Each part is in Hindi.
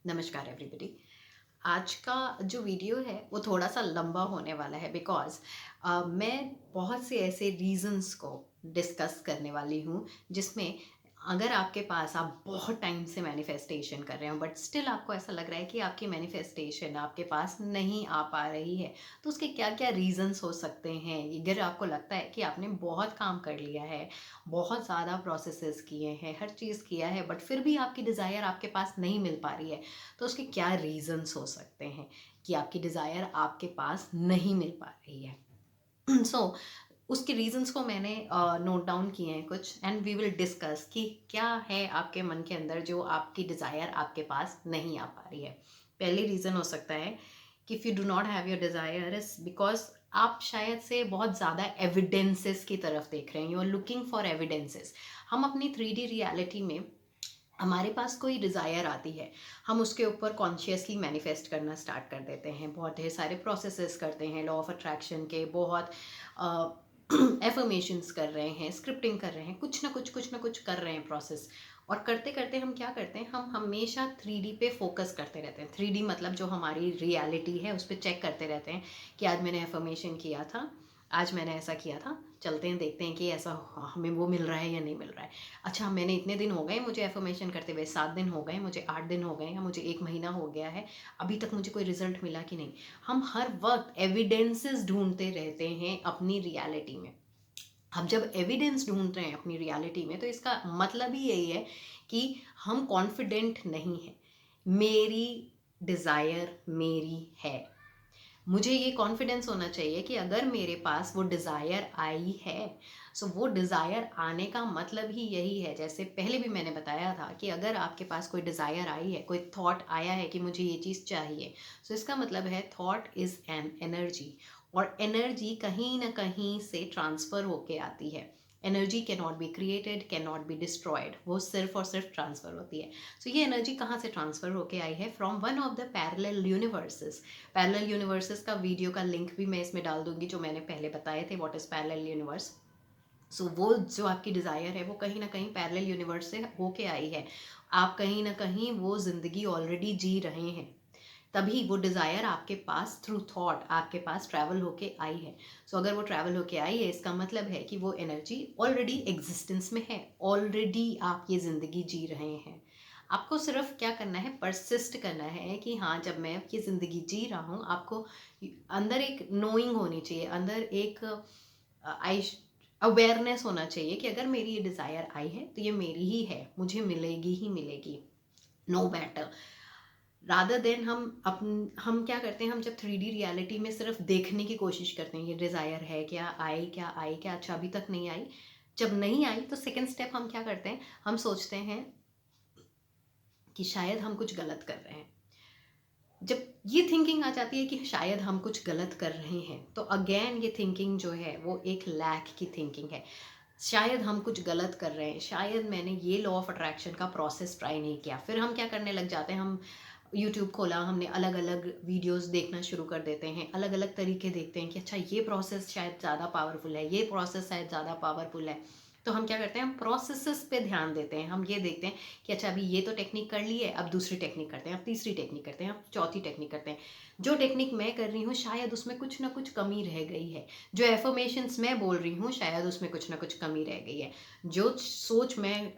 नमस्कार एवरीबॉडी। आज का जो वीडियो है वो थोड़ा सा लंबा होने वाला है बिकॉज़ मैं बहुत से ऐसे रीज़न्स को डिस्कस करने वाली हूँ जिसमें अगर आपके पास आप बहुत टाइम से मैनिफेस्टेशन कर रहे हो बट स्टिल आपको ऐसा लग रहा है कि आपकी मैनिफेस्टेशन आपके पास नहीं आ पा रही है, तो उसके क्या क्या रीज़न्स हो सकते हैं। अगर आपको लगता है कि आपने बहुत काम कर लिया है, बहुत ज़्यादा प्रोसेसेस किए हैं, हर चीज़ किया है बट फिर भी आपकी डिज़ायर आपके पास नहीं मिल पा रही है, तो उसके क्या रीज़न्स हो सकते हैं कि आपकी डिज़ायर आपके पास नहीं मिल पा रही है। सो उसके रीज़न्स को मैंने नोट डाउन किए हैं कुछ, एंड वी विल डिस्कस कि क्या है आपके मन के अंदर जो आपकी डिज़ायर आपके पास नहीं आ पा रही है। पहली रीज़न हो सकता है कि if you do not have your desire is because आप शायद से बहुत ज़्यादा एविडेंसेस की तरफ देख रहे हैं। You are looking for evidences. हम अपनी 3D रियलिटी में हमारे पास कोई डिज़ायर आती है, हम उसके ऊपर कॉन्शियसली मैनिफेस्ट करना स्टार्ट कर देते हैं, बहुत ढेर सारे प्रोसेसेस करते हैं, लॉ ऑफ अट्रैक्शन के बहुत एफर्मेशंस कर रहे हैं, स्क्रिप्टिंग कर रहे हैं, कुछ ना कुछ कर रहे हैं प्रोसेस। और करते करते हम क्या करते हैं, हम हमेशा 3D पे फोकस करते रहते हैं। 3D मतलब जो हमारी रियलिटी है उस पर चेक करते रहते हैं कि आज मैंने एफर्मेशन किया था, आज मैंने ऐसा किया था, चलते हैं देखते हैं कि ऐसा हमें वो मिल रहा है या नहीं मिल रहा है। अच्छा, मैंने इतने दिन हो गए मुझे एफर्मेशन करते हुए, 7 दिन हो गए मुझे, 8 दिन हो गए, या मुझे 1 महीना हो गया है, अभी तक मुझे कोई रिजल्ट मिला कि नहीं। हम हर वक्त एविडेंसेस ढूंढते रहते हैं अपनी रियलिटी में। हम जब एविडेंस ढूंढ रहे हैं अपनी रियलिटी में, तो इसका मतलब ही यही है कि हम कॉन्फिडेंट नहीं हैं। मेरी डिज़ायर मेरी है। मुझे ये कॉन्फिडेंस होना चाहिए कि अगर मेरे पास वो डिज़ायर आई है, सो वो डिज़ायर आने का मतलब ही यही है। जैसे पहले भी मैंने बताया था कि अगर आपके पास कोई डिज़ायर आई है, कोई थॉट आया है कि मुझे ये चीज़ चाहिए, सो इसका मतलब है थॉट इज़ एन एनर्जी, और एनर्जी कहीं ना कहीं से ट्रांसफ़र होके आती है। Energy can not be created, can not be destroyed, वो सिर्फ और सिर्फ ट्रांसफ़र होती है। सो ये एनर्जी कहाँ से ट्रांसफ़र होके आई है? From one of the parallel universes. Parallel universes का वीडियो का लिंक भी मैं इसमें डाल दूंगी, जो मैंने पहले बताए थे, व्हाट इज़ पैरेलल यूनिवर्स। सो वो जो आपकी डिज़ायर है वो कहीं ना कहीं पैरेलल यूनिवर्स से होके आई है। आप कहीं ना कहीं वो ज़िंदगी ऑलरेडी जी रहे हैं, तभी वो डिज़ायर आपके पास थ्रू थॉट आपके पास ट्रैवल होके आई है। सो अगर वो ट्रैवल होके आई है, इसका मतलब है कि वो एनर्जी ऑलरेडी एग्जिस्टेंस में है, ऑलरेडी आप ये ज़िंदगी जी रहे हैं। आपको सिर्फ क्या करना है, परसिस्ट करना है कि हाँ, जब मैं ये ज़िंदगी जी रहा हूँ, आपको अंदर एक नोइंग होनी चाहिए, अंदर एक आई अवेयरनेस होना चाहिए कि अगर मेरी ये डिज़ायर आई है तो ये मेरी ही है, मुझे मिलेगी ही मिलेगी, नो मैटर। रादर देन हम क्या करते हैं, हम जब 3D रियलिटी में सिर्फ देखने की कोशिश करते हैं, ये डिज़ायर है क्या, आई क्या, आई क्या, अच्छा अभी तक नहीं आई। जब नहीं आई तो सेकंड स्टेप हम क्या करते हैं, हम सोचते हैं कि शायद हम कुछ गलत कर रहे हैं। जब ये थिंकिंग आ जाती है कि शायद हम कुछ गलत कर रहे हैं, तो अगेन ये थिंकिंग जो है वो एक लैक की थिंकिंग है। शायद हम कुछ गलत कर रहे हैं, शायद मैंने ये लॉ ऑफ अट्रैक्शन का प्रोसेस ट्राई नहीं किया। फिर हम क्या करने लग जाते हैं, हम यूट्यूब खोला, हमने अलग अलग वीडियोस देखना शुरू कर देते हैं, अलग अलग तरीके देखते हैं कि अच्छा ये प्रोसेस शायद ज़्यादा पावरफुल है, ये प्रोसेस शायद ज़्यादा पावरफुल है। तो हम क्या करते हैं, हम प्रोसेसेस पे ध्यान देते हैं। हम ये देखते हैं कि अच्छा अभी ये तो टेक्निक कर ली है, अब दूसरी टेक्निक करते हैं, अब तीसरी टेक्निक करते हैं, अब चौथी टेक्निक करते हैं। जो टेक्निक मैं कर रही हूँ शायद उसमें कुछ ना कुछ कमी रह गई है, जो एफर्मेशंस मैं बोल रही हूँ शायद उसमें कुछ ना कुछ कमी रह गई है, जो सोच मैं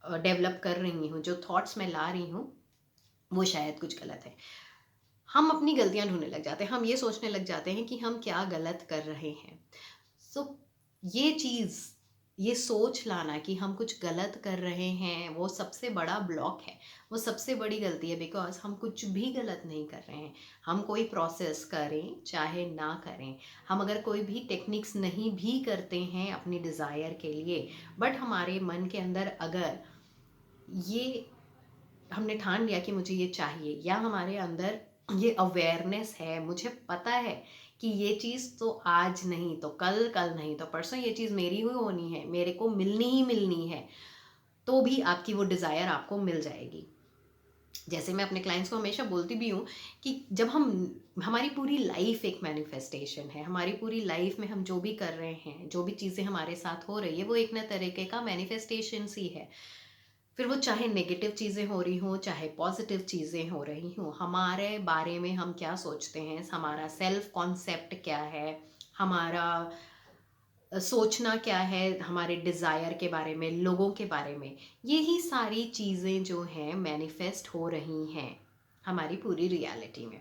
डेवलप कर रही हूँ, जो थॉट्स मैं ला रही हूँ, वो शायद कुछ गलत है। हम अपनी गलतियां ढूंढने लग जाते हैं, हम ये सोचने लग जाते हैं कि हम क्या गलत कर रहे हैं। सो ये चीज़, ये सोच लाना कि हम कुछ गलत कर रहे हैं, वो सबसे बड़ा ब्लॉक है, वो सबसे बड़ी गलती है। बिकॉज हम कुछ भी गलत नहीं कर रहे हैं। हम कोई प्रोसेस करें चाहे ना करें, हम अगर कोई भी टेक्निक्स नहीं भी करते हैं अपनी डिज़ायर के लिए, बट हमारे मन के अंदर अगर ये हमने ठान लिया कि मुझे ये चाहिए, या हमारे अंदर ये अवेयरनेस है, मुझे पता है कि ये चीज़ तो आज नहीं तो कल, कल नहीं तो परसों ये चीज़ मेरी ही होनी है, मेरे को मिलनी ही मिलनी है, तो भी आपकी वो डिज़ायर आपको मिल जाएगी। जैसे मैं अपने क्लाइंट्स को हमेशा बोलती भी हूँ कि जब हमारी पूरी लाइफ एक मैनिफेस्टेशन है, हमारी पूरी लाइफ में हम जो भी कर रहे हैं, जो भी चीज़ें हमारे साथ हो रही है, वो एक न तरीके का मैनिफेस्टेशन ही है। फिर वो चाहे नेगेटिव चीज़ें हो रही हों, चाहे पॉजिटिव चीज़ें हो रही हों, हमारे बारे में हम क्या सोचते हैं, हमारा सेल्फ कॉन्सेप्ट क्या है, हमारा सोचना क्या है, हमारे डिज़ायर के बारे में, लोगों के बारे में, यही सारी चीज़ें जो हैं मैनिफेस्ट हो रही हैं हमारी पूरी रियलिटी में।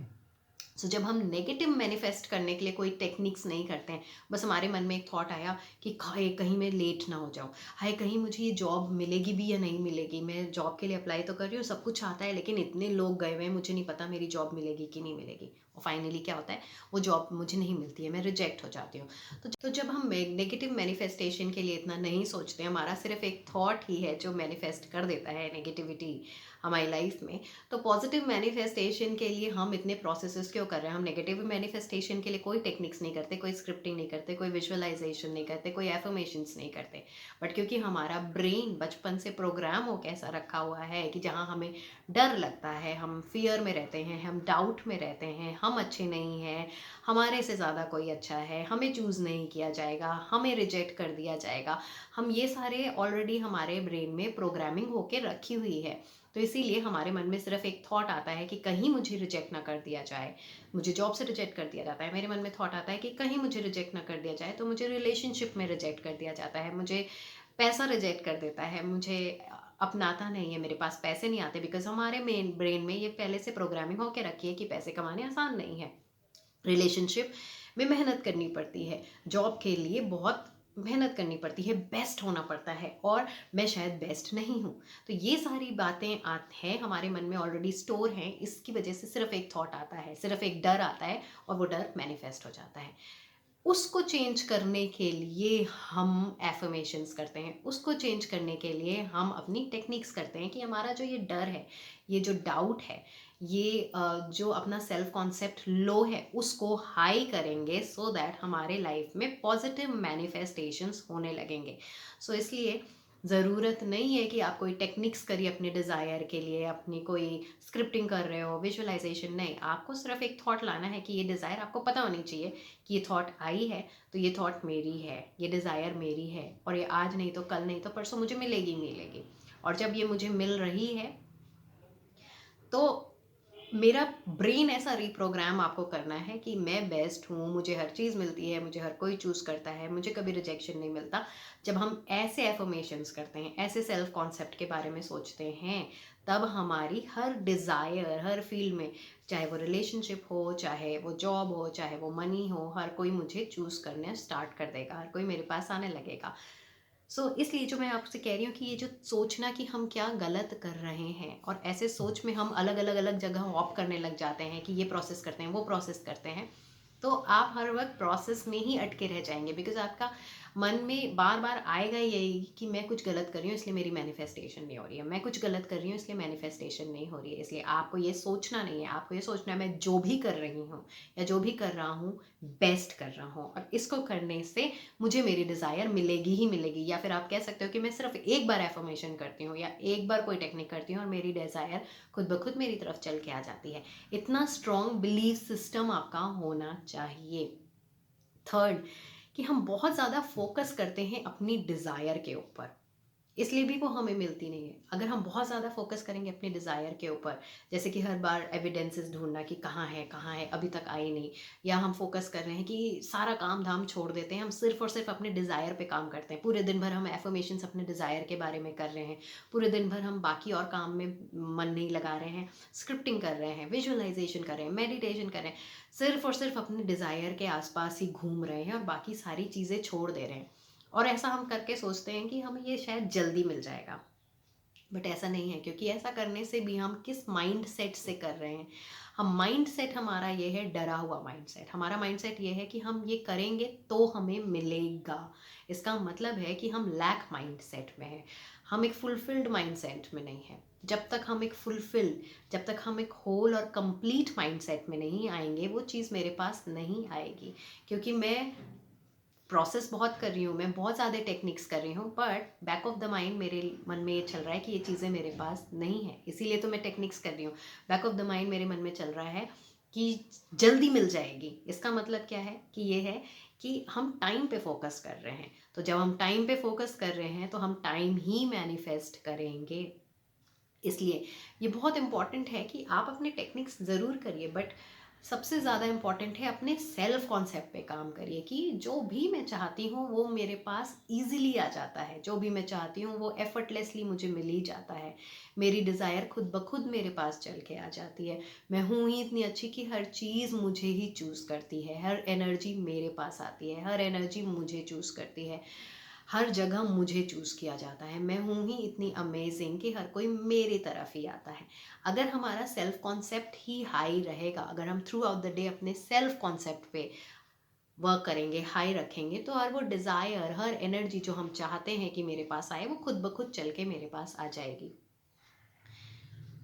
सो जब हम नेगेटिव मैनिफेस्ट करने के लिए कोई टेक्निक्स नहीं करते हैं, बस हमारे मन में एक थॉट आया कि हाय कहीं मैं लेट ना हो जाऊँ, हाय कहीं मुझे ये जॉब मिलेगी भी या नहीं मिलेगी, मैं जॉब के लिए अप्लाई तो कर रही हूँ, सब कुछ आता है, लेकिन इतने लोग गए हुए हैं, मुझे नहीं पता मेरी जॉब मिलेगी कि नहीं मिलेगी, और फाइनली क्या होता है, वो जॉब मुझे नहीं मिलती है, मैं रिजेक्ट हो जाती हूँ। तो जब हम नेगेटिव मैनिफेस्टेशन के लिए इतना नहीं सोचते, हमारा सिर्फ एक थॉट ही है जो मैनिफेस्ट कर देता है नेगेटिविटी हमारी लाइफ में, तो पॉजिटिव मैनिफेस्टेशन के लिए हम इतने प्रोसेसेस क्यों कर रहे हैं? हम नेगेटिव मैनिफेस्टेशन के लिए कोई टेक्निक्स नहीं करते, कोई स्क्रिप्टिंग नहीं करते, कोई विजुअलाइजेशन नहीं करते, कोई एफर्मेशंस नहीं करते, बट क्योंकि हमारा ब्रेन बचपन से प्रोग्राम हो कैसा रखा हुआ है कि जहाँ हमें डर लगता है, हम फियर में रहते हैं, हम डाउट में रहते हैं, हम अच्छे नहीं हैं, हमारे से ज़्यादा कोई अच्छा है, हमें चूज़ नहीं किया जाएगा, हमें रिजेक्ट कर दिया जाएगा, हम ये सारे ऑलरेडी हमारे ब्रेन में प्रोग्रामिंग होके रखी हुई है। तो इसीलिए हमारे मन में सिर्फ एक थॉट आता है कि कहीं मुझे रिजेक्ट ना कर दिया जाए, मुझे जॉब से रिजेक्ट कर दिया जाता है, मेरे मन में थॉट आता है कि कहीं मुझे रिजेक्ट ना कर दिया जाए, तो मुझे रिलेशनशिप में रिजेक्ट कर दिया जाता है, मुझे पैसा रिजेक्ट कर देता है, मुझे अपनाता नहीं है, मेरे पास पैसे नहीं आते, बिकॉज हमारे मेन ब्रेन में ये पहले से प्रोग्रामिंग होके रखी है कि पैसे कमाने आसान नहीं है, रिलेशनशिप में मेहनत करनी पड़ती है, जॉब के लिए बहुत मेहनत करनी पड़ती है, बेस्ट होना पड़ता है, और मैं शायद बेस्ट नहीं हूँ। तो ये सारी बातें हैं हमारे मन में ऑलरेडी स्टोर हैं, इसकी वजह से सिर्फ एक थॉट आता है, सिर्फ एक डर आता है, और वो डर मैनिफेस्ट हो जाता है। उसको चेंज करने के लिए हम एफर्मेशंस करते हैं, उसको चेंज करने के लिए हम अपनी टेक्निक्स करते हैं कि हमारा जो ये डर है, ये जो डाउट है, ये जो अपना सेल्फ कॉन्सेप्ट लो है, उसको हाई करेंगे, सो दैट हमारे लाइफ में पॉजिटिव मैनिफेस्टेशंस होने लगेंगे। सो इसलिए ज़रूरत नहीं है कि आप कोई टेक्निक्स करिए अपने डिज़ायर के लिए, अपनी कोई स्क्रिप्टिंग कर रहे हो, विजुअलाइजेशन नहीं, आपको सिर्फ एक थॉट लाना है कि ये डिज़ायर आपको पता होनी चाहिए कि ये थॉट आई है, तो ये थॉट मेरी है, ये डिज़ायर मेरी है, और ये आज नहीं तो कल नहीं तो परसों मुझे मिलेगी मिलेगी, और जब ये मुझे मिल रही है, तो मेरा ब्रेन ऐसा रीप्रोग्राम आपको करना है कि मैं बेस्ट हूँ, मुझे हर चीज़ मिलती है, मुझे हर कोई चूज़ करता है, मुझे कभी रिजेक्शन नहीं मिलता। जब हम ऐसे एफर्मेशंस करते हैं, ऐसे सेल्फ कॉन्सेप्ट के बारे में सोचते हैं, तब हमारी हर डिज़ायर, हर फील्ड में, चाहे वो रिलेशनशिप हो, चाहे वो जॉब हो, चाहे वो मनी हो, हर कोई मुझे चूज़ करने स्टार्ट कर देगा, हर कोई मेरे पास आने लगेगा। इसलिए जो मैं आपसे कह रही हूँ कि ये जो सोचना कि हम क्या गलत कर रहे हैं, और ऐसे सोच में हम अलग अलग अलग जगह हॉप करने लग जाते हैं कि ये प्रोसेस करते हैं, वो प्रोसेस करते हैं, तो आप हर वक्त प्रोसेस में ही अटके रह जाएंगे, बिकॉज आपका मन में बार बार आएगा यही कि मैं कुछ गलत कर रही हूँ इसलिए मेरी मैनिफेस्टेशन नहीं हो रही है, मैं कुछ गलत कर रही हूँ इसलिए मैनिफेस्टेशन नहीं हो रही है। इसलिए आपको ये सोचना नहीं है, आपको ये सोचना है मैं जो भी कर रही हूँ या जो भी कर रहा हूँ, बेस्ट कर रहा हूँ, और इसको करने से मुझे मेरी डिज़ायर मिलेगी ही मिलेगी। या फिर आप कह सकते हो कि मैं सिर्फ एक बार एफर्मेशन करती हूँ या एक बार कोई टेक्निक करती हूँ और मेरी डिज़ायर खुद ब खुद मेरी तरफ चल के आ जाती है। इतना स्ट्रॉन्ग बिलीफ सिस्टम आपका होना चाहिए। थर्ड, कि हम बहुत ज़्यादा फोकस करते हैं अपनी डिज़ायर के ऊपर, इसलिए भी वो हमें मिलती नहीं है। अगर हम बहुत ज़्यादा फोकस करेंगे अपने डिज़ायर के ऊपर, जैसे कि हर बार एविडेंसेस ढूंढना कि कहाँ है अभी तक आई नहीं, या हम फोकस कर रहे हैं कि सारा काम धाम छोड़ देते हैं, हम सिर्फ और सिर्फ अपने डिज़ायर पे काम करते हैं, पूरे दिन भर हम एफर्मेशंस अपने डिज़ायर के बारे में कर रहे हैं, पूरे दिन भर हम बाकी और काम में मन नहीं लगा रहे हैं, स्क्रिप्टिंग कर रहे हैं, विजुअलाइजेशन कर रहे हैं, मेडिटेशन कर रहे हैं, सिर्फ और सिर्फ अपने डिज़ायर के आसपास ही घूम रहे हैं और बाकी सारी चीज़ें छोड़ दे रहे हैं। और ऐसा हम करके सोचते हैं कि हमें ये शायद जल्दी मिल जाएगा, बट ऐसा नहीं है, क्योंकि ऐसा करने से भी हम किस माइंड सेट से कर रहे हैं। हम माइंड सेट हमारा ये है डरा हुआ माइंड सेट, हमारा माइंड सेट ये है कि हम ये करेंगे तो हमें मिलेगा। इसका मतलब है कि हम लैक माइंड सेट में हैं, हम एक फुलफिल्ड माइंड सेट में नहीं है। जब तक हम एक होल और कंप्लीट माइंड सेट में नहीं आएंगे, वो चीज़ मेरे पास नहीं आएगी, क्योंकि मैं प्रोसेस बहुत कर रही हूँ, मैं बहुत ज़्यादा टेक्निक्स कर रही हूँ, but back of the mind मेरे मन में ये चल रहा है कि ये चीज़ें मेरे पास नहीं है, इसीलिए तो मैं टेक्निक्स कर रही हूँ। बैक ऑफ द माइंड मेरे मन में चल रहा है कि जल्दी मिल जाएगी। इसका मतलब क्या है कि ये है कि हम टाइम पे फोकस कर रहे हैं, तो जब हम टाइम पे फोकस कर रहे हैं तो हम टाइम ही मैनिफेस्ट करेंगे। इसलिए ये बहुत इम्पॉर्टेंट है कि आप अपने टेक्निक्स ज़रूर करिए, बट सबसे ज़्यादा इम्पॉर्टेंट है अपने सेल्फ कॉन्सेप्ट पे काम करिए कि जो भी मैं चाहती हूँ वो मेरे पास ईजिली आ जाता है, जो भी मैं चाहती हूँ वो एफर्टलेसली मुझे मिल ही जाता है, मेरी डिज़ायर खुद ब खुद मेरे पास चल के आ जाती है। मैं हूँ ही इतनी अच्छी कि हर चीज़ मुझे ही चूज़ करती है, हर एनर्जी मेरे पास आती है, हर एनर्जी मुझे चूज़ करती है, हर जगह मुझे चूज़ किया जाता है। मैं हूँ ही इतनी अमेजिंग कि हर कोई मेरी तरफ ही आता है। अगर हमारा सेल्फ कॉन्सेप्ट ही हाई रहेगा, अगर हम थ्रू आउट द डे अपने सेल्फ कॉन्सेप्ट पे वर्क करेंगे, हाई रखेंगे, तो हर वो डिज़ायर, हर एनर्जी जो हम चाहते हैं कि मेरे पास आए, वो खुद ब खुद चल के मेरे पास आ जाएगी।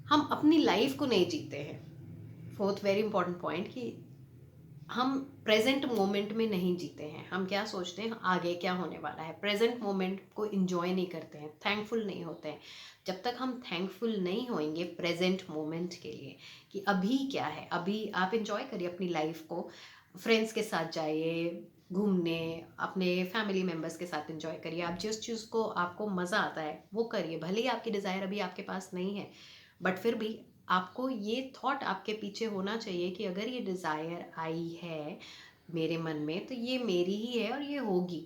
हम अपनी लाइफ को नहीं जीते हैं। फोर्थ वेरी इंपॉर्टेंट पॉइंट कि हम प्रेजेंट मोमेंट में नहीं जीते हैं। हम क्या सोचते हैं आगे क्या होने वाला है, प्रेजेंट मोमेंट को एंजॉय नहीं करते हैं, थैंकफुल नहीं होते हैं। जब तक हम थैंकफुल नहीं होंगे प्रेजेंट मोमेंट के लिए कि अभी क्या है, अभी आप एंजॉय करिए अपनी लाइफ को, फ्रेंड्स के साथ जाइए घूमने, अपने फैमिली मेम्बर्स के साथ एंजॉय करिए, आप जिस चीज़ को आपको मज़ा आता है वो करिए। भले ही आपकी डिज़ायर अभी आपके पास नहीं है, बट फिर भी आपको ये थॉट आपके पीछे होना चाहिए कि अगर ये डिज़ायर आई है मेरे मन में तो ये मेरी ही है और ये होगी।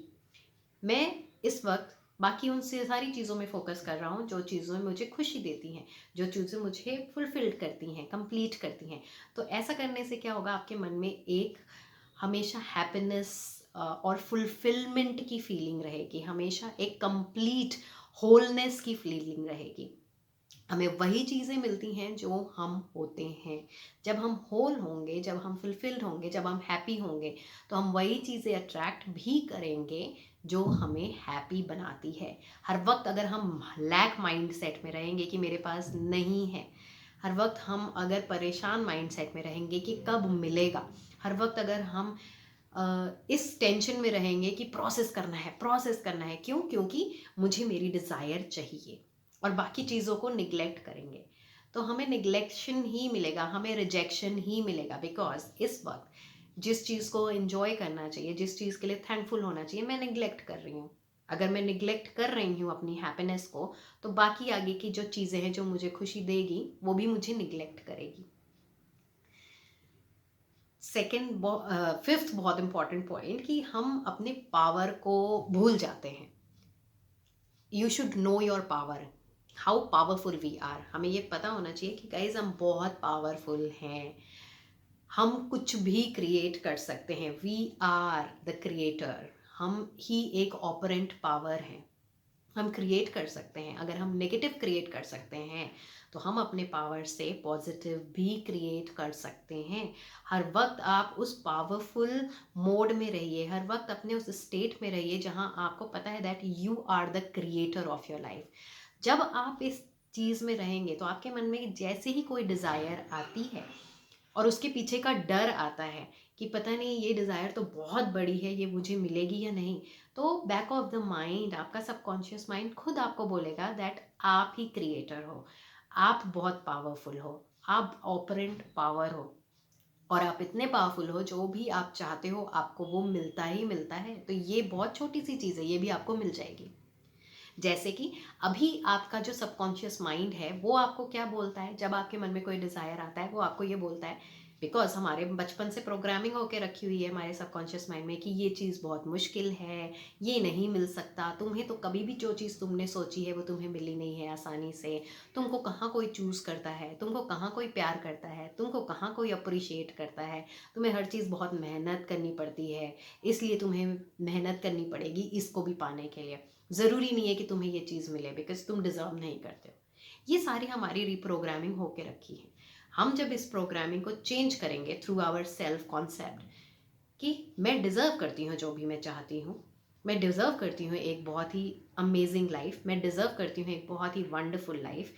मैं इस वक्त बाकी उन से सारी चीज़ों में फोकस कर रहा हूँ जो चीज़ों में मुझे खुशी देती हैं, जो चीज़ें मुझे फुलफिल्ड करती हैं, कंप्लीट करती हैं। तो ऐसा करने से क्या होगा, आपके मन में एक हमेशा हैप्पीनेस और फुलफिलमेंट की फीलिंग रहेगी, हमेशा एक कंप्लीट होलनेस की फीलिंग रहेगी। हमें वही चीज़ें मिलती हैं जो हम होते हैं। जब हम होल होंगे, जब हम फुलफिल्ड होंगे, जब हम हैप्पी होंगे, तो हम वही चीज़ें अट्रैक्ट भी करेंगे जो हमें हैप्पी बनाती है। हर वक्त अगर हम लैक माइंड सेट में रहेंगे कि मेरे पास नहीं है, हर वक्त हम अगर परेशान माइंड सेट में रहेंगे कि कब मिलेगा, हर वक्त अगर हम इस टेंशन में रहेंगे कि प्रोसेस करना है, प्रोसेस करना है, क्यों? क्योंकि मुझे मेरी डिज़ायर चाहिए, और बाकी चीज़ों को निगलेक्ट करेंगे तो हमें निगलेक्शन ही मिलेगा, हमें रिजेक्शन ही मिलेगा। बिकॉज इस वक्त जिस चीज़ को एंजॉय करना चाहिए, जिस चीज़ के लिए थैंकफुल होना चाहिए, मैं निगलेक्ट कर रही हूँ। अगर मैं निगलेक्ट कर रही हूँ अपनी हैप्पीनेस को, तो बाकी आगे की जो चीज़ें हैं जो मुझे खुशी देगी वो भी मुझे निगलेक्ट करेगी। सेकेंड, फिफ्थ बहुत इंपॉर्टेंट पॉइंट कि हम अपने पावर को भूल जाते हैं। You should know your power, how powerful we are. हमें ये पता होना चाहिए कि गाइज हम बहुत पावरफुल हैं, हम कुछ भी क्रिएट कर सकते हैं, वी आर द क्रिएटर। हम ही एक ऑपरेंट पावर हैं, हम क्रिएट कर सकते हैं। अगर हम नेगेटिव क्रिएट कर सकते हैं तो हम अपने पावर से पॉजिटिव भी क्रिएट कर सकते हैं। हर वक्त आप उस पावरफुल मोड में रहिए, हर वक्त अपने उस स्टेट में रहिए जहां आपको पता है that you are the creator of your life. जब आप इस चीज़ में रहेंगे तो आपके मन में जैसे ही कोई डिज़ायर आती है और उसके पीछे का डर आता है कि पता नहीं ये डिज़ायर तो बहुत बड़ी है, ये मुझे मिलेगी या नहीं, तो बैक ऑफ द माइंड आपका सबकॉन्शियस माइंड खुद आपको बोलेगा दैट आप ही क्रिएटर हो, आप बहुत पावरफुल हो, आप ऑपरेंट पावर हो, और आप इतने पावरफुल हो, जो भी आप चाहते हो आपको वो मिलता ही मिलता है। तो ये बहुत छोटी सी चीज़ है, ये भी आपको मिल जाएगी। जैसे कि अभी आपका जो सबकॉन्शियस माइंड है वो आपको क्या बोलता है, जब आपके मन में कोई डिज़ायर आता है वो आपको ये बोलता है, बिकॉज हमारे बचपन से प्रोग्रामिंग होके रखी हुई है हमारे सबकॉन्शियस माइंड में कि ये चीज़ बहुत मुश्किल है, ये नहीं मिल सकता, तुम्हें तो कभी भी जो चीज़ तुमने सोची है वो तुम्हें मिली नहीं है आसानी से, तुमको कहाँ कोई चूज़ करता है, तुमको कहाँ कोई प्यार करता है, तुमको कहाँ कोई अप्रिशिएट करता है, तुम्हें हर चीज़ बहुत मेहनत करनी पड़ती है, इसलिए तुम्हें मेहनत करनी पड़ेगी इसको भी पाने के लिए, ज़रूरी नहीं है कि तुम्हें ये चीज़ मिले बिकॉज तुम डिज़र्व नहीं करते हो। ये सारी हमारी रीप्रोग्रामिंग होके रखी है। हम जब इस प्रोग्रामिंग को चेंज करेंगे थ्रू आवर सेल्फ कॉन्सेप्ट कि मैं डिज़र्व करती हूँ जो भी मैं चाहती हूँ, मैं डिज़र्व करती हूँ एक बहुत ही अमेजिंग लाइफ, मैं डिज़र्व करती हूँ एक बहुत ही वंडरफुल लाइफ,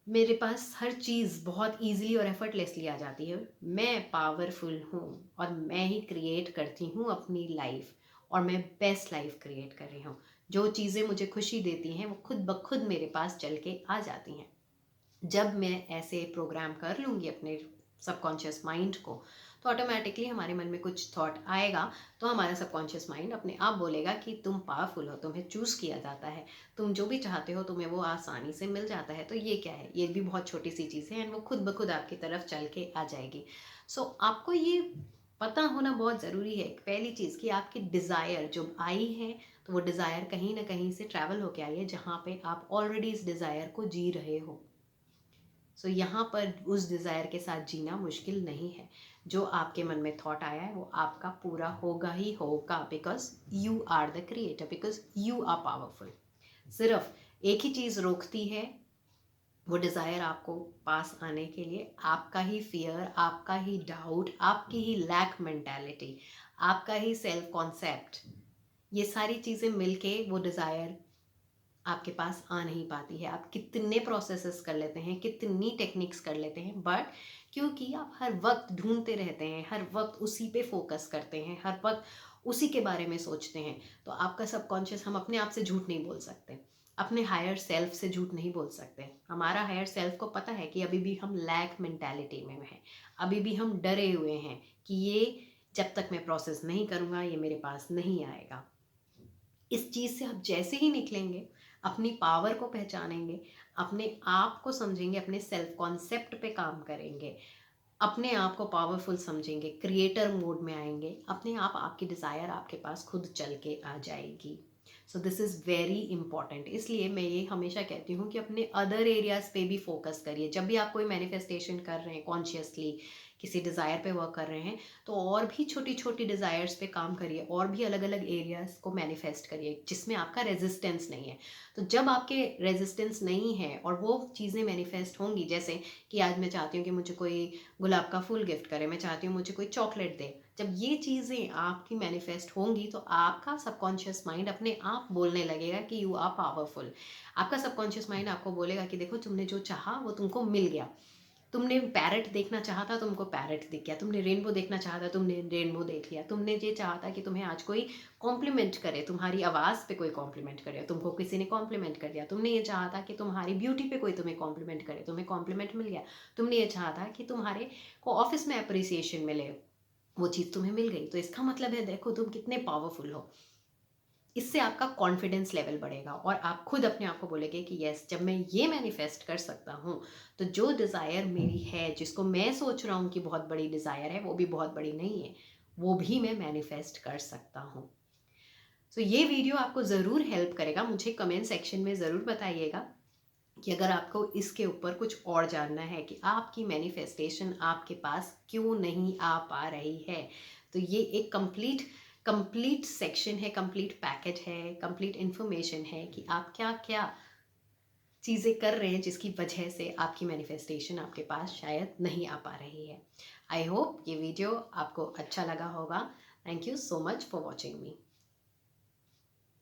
मेरे पास हर चीज़ बहुत ईजिली और एफर्टलेसली आ जाती है, मैं पावरफुल हूँ और मैं ही क्रिएट करती हूँ अपनी लाइफ, और मैं बेस्ट लाइफ क्रिएट कर रही हूँ। जो चीज़ें मुझे खुशी देती हैं वो खुद ब खुद मेरे पास चल के आ जाती हैं। जब मैं ऐसे प्रोग्राम कर लूँगी अपने सबकॉन्शियस माइंड को, तो ऑटोमेटिकली हमारे मन में कुछ थॉट आएगा, तो हमारा सबकॉन्शियस माइंड अपने आप बोलेगा कि तुम पावरफुल हो, तुम्हें चूज़ किया जाता है, तुम जो भी चाहते हो तुम्हें वो आसानी से मिल जाता है। तो ये क्या है, ये भी बहुत छोटी सी चीज़ है एंड वो खुद ब खुद आपकी तरफ चल के आ जाएगी। सो आपको ये पता होना बहुत ज़रूरी है, पहली चीज़, कि आपकी डिज़ायर जो आई है, तो वो डिज़ायर कहीं ना कहीं से ट्रैवल होके आई है, जहाँ पे आप ऑलरेडी इस डिज़ायर को जी रहे हो। सो यहाँ पर उस डिज़ायर के साथ जीना मुश्किल नहीं है। जो आपके मन में थॉट आया है वो आपका पूरा होगा ही होगा, because you are the creator, because you are powerful. सिर्फ एक ही चीज़ रोकती है वो डिज़ायर आपको पास आने के लिए, आपका ही फियर, आपका ही डाउट, आपकी ही लैक मेंटालिटी, आपका ही सेल्फ कॉन्सेप्ट। ये सारी चीज़ें मिलके वो डिज़ायर आपके पास आ नहीं पाती है। आप कितने प्रोसेसेस कर लेते हैं, कितनी टेक्निक्स कर लेते हैं, बट क्योंकि आप हर वक्त ढूंढते रहते हैं, हर वक्त उसी पे फोकस करते हैं, हर वक्त उसी के बारे में सोचते हैं, तो आपका सबकॉन्शियस, हम अपने आप से झूठ नहीं बोल सकते, अपने हायर सेल्फ से झूठ नहीं बोल सकते। हमारा हायर सेल्फ को पता है कि अभी भी हम लैक मेंटालिटी में हैं, अभी भी हम डरे हुए हैं कि ये जब तक मैं प्रोसेस नहीं करूँगा ये मेरे पास नहीं आएगा। इस चीज़ से आप जैसे ही निकलेंगे, अपनी पावर को पहचानेंगे, अपने आप को समझेंगे, अपने सेल्फ कॉन्सेप्ट पे काम करेंगे, अपने आप को पावरफुल समझेंगे, क्रिएटर मोड में आएंगे, अपने आप आपकी डिज़ायर आपके पास खुद चल के आ जाएगी। So this is very important. इसलिए मैं ये हमेशा कहती हूँ कि अपने अदर एरियाज़ पे भी फोकस करिए। जब भी आप कोई मैनिफेस्टेशन कर रहे हैं, कॉन्शियसली किसी डिज़ायर पे वर्क कर रहे हैं, तो और भी छोटी छोटी डिज़ायर्स पे काम करिए, और भी अलग अलग एरियाज़ को मैनिफेस्ट करिए जिसमें आपका रेजिस्टेंस नहीं है। तो जब आपके रेजिस्टेंस नहीं है और वो चीज़ें मैनिफेस्ट होंगी, जैसे कि आज मैं चाहती हूँ कि मुझे कोई गुलाब का फूल गिफ्ट करे, मैं चाहती हूँ मुझे कोई चॉकलेट दे, जब ये चीज़ें आपकी मैनिफेस्ट होंगी, तो आपका सबकॉन्शियस माइंड अपने आप बोलने लगेगा कि यू आर पावरफुल। आपका सबकॉन्शियस माइंड आपको बोलेगा कि देखो, तुमने जो चाहा वो तुमको मिल गया, तुमने पैरेट देखना चाहा था, तुमको पैरेट दिख गया, तुमने रेनबो देखना चाहा था, तुमने रेनबो देख लिया, तुमने ये चाहा था कि तुम्हें आज कोई कॉम्प्लीमेंट करे, तुम्हारी आवाज़ पे कोई कॉम्प्लीमेंट करे, तुमको किसी ने कॉम्प्लीमेंट कर दिया, तुमने ये चाहा था कि तुम्हारी ब्यूटी पे कोई तुम्हें कॉम्प्लीमेंट करे, तुम्हें कॉम्प्लीमेंट मिल गया, तुमने ये चाहा था कि तुम्हारे को ऑफिस में अप्रिसिएशन मिले, वो चीज़ तुम्हें मिल गई। तो इसका मतलब है, देखो तुम कितने पावरफुल हो। इससे आपका कॉन्फिडेंस लेवल बढ़ेगा और आप खुद अपने आप को बोलेंगे कि यस, जब मैं ये मैनिफेस्ट कर सकता हूँ, तो जो डिज़ायर मेरी है, जिसको मैं सोच रहा हूँ कि बहुत बड़ी डिज़ायर है, वो भी बहुत बड़ी नहीं है, वो भी मैं मैनिफेस्ट कर सकता हूँ। तो ये वीडियो आपको ज़रूर हेल्प करेगा। मुझे कमेंट सेक्शन में ज़रूर बताइएगा कि अगर आपको इसके ऊपर कुछ और जानना है कि आपकी मैनिफेस्टेशन आपके पास क्यों नहीं आ पा रही है। तो ये एक कंप्लीट सेक्शन है, कंप्लीट पैकेज है, कंप्लीट इन्फॉर्मेशन है कि आप क्या क्या चीज़ें कर रहे हैं जिसकी वजह से आपकी मैनिफेस्टेशन आपके पास शायद नहीं आ पा रही है। आई होप ये वीडियो आपको अच्छा लगा होगा। Thank you so much for watching me.